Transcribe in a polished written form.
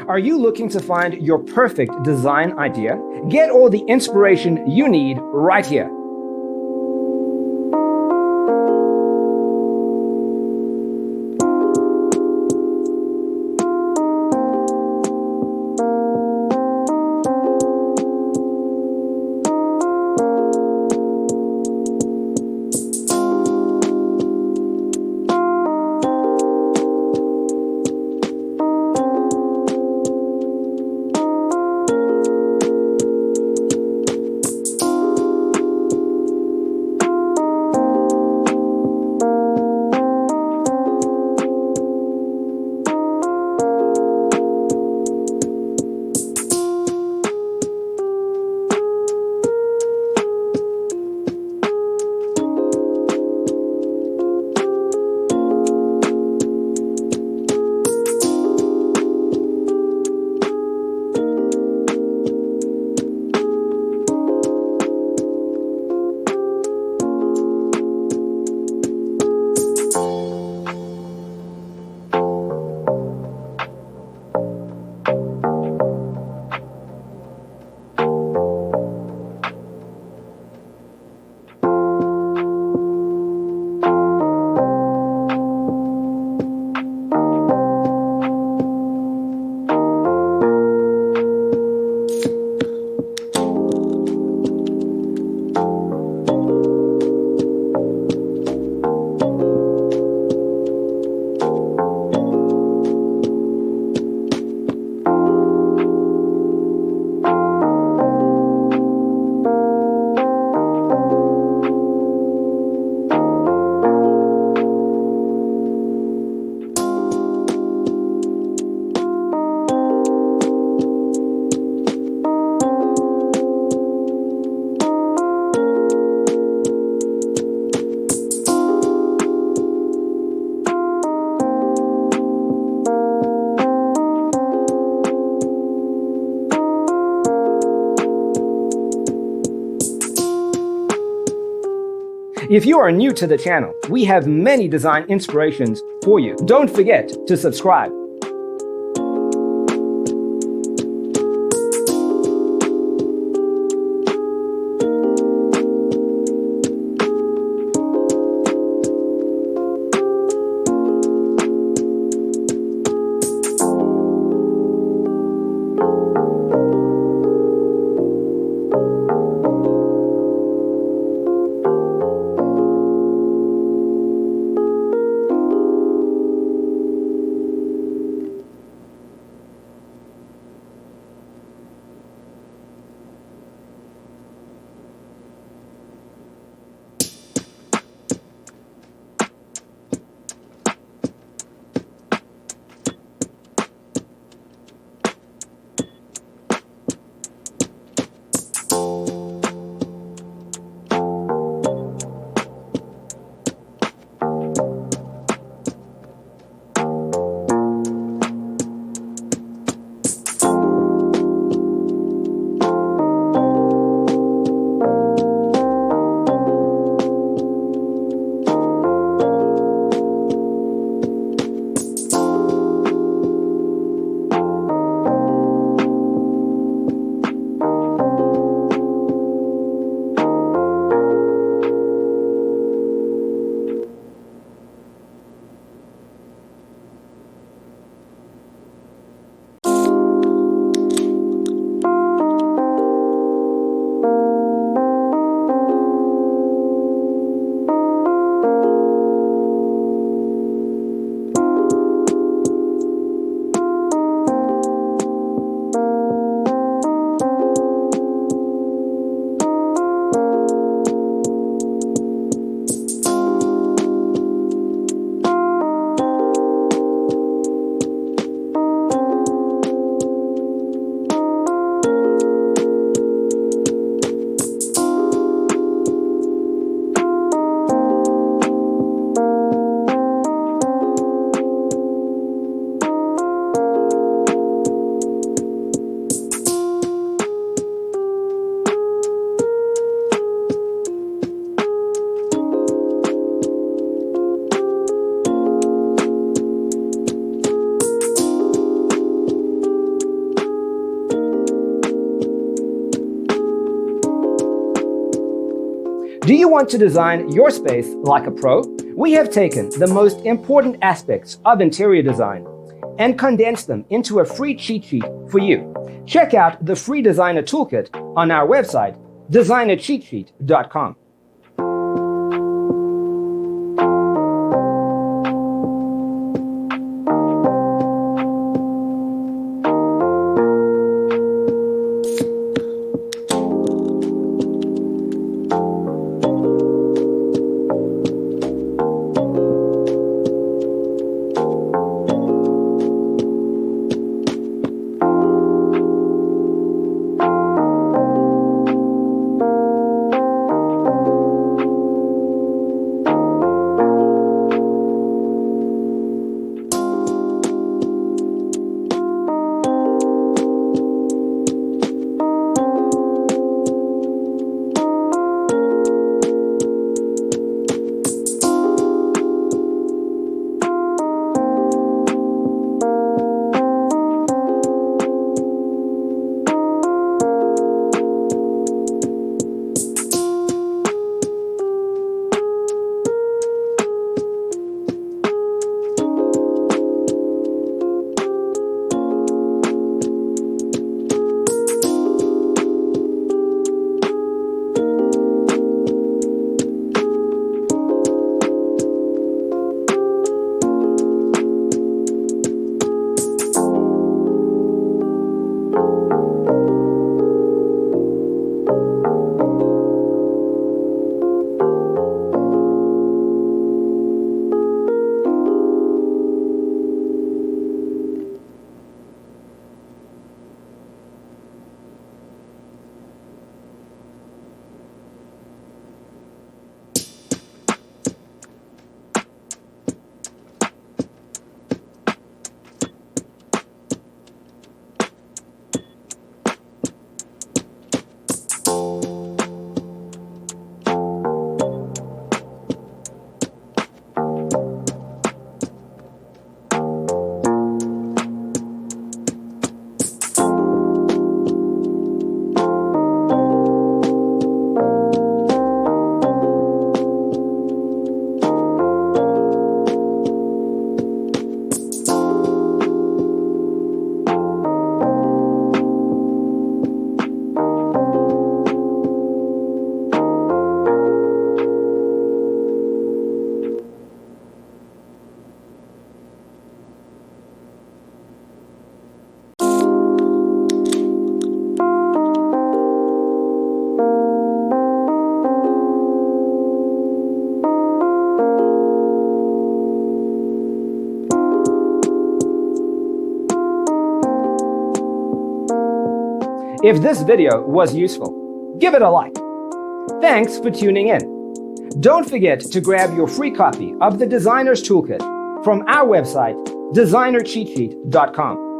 Are you looking to find your perfect design idea? Get all the inspiration you need right here. If you are new to the channel, we have many design inspirations for you. Don't forget to subscribe. Do you want to design your space like a pro? We have taken the most important aspects of interior design and condensed them into a free cheat sheet for you. Check out the free designer toolkit on our website, designercheatsheet.com. If this video was useful, give it a like. Thanks for tuning in. Don't forget to grab your free copy of the Designer's Toolkit from our website, designercheatsheet.com.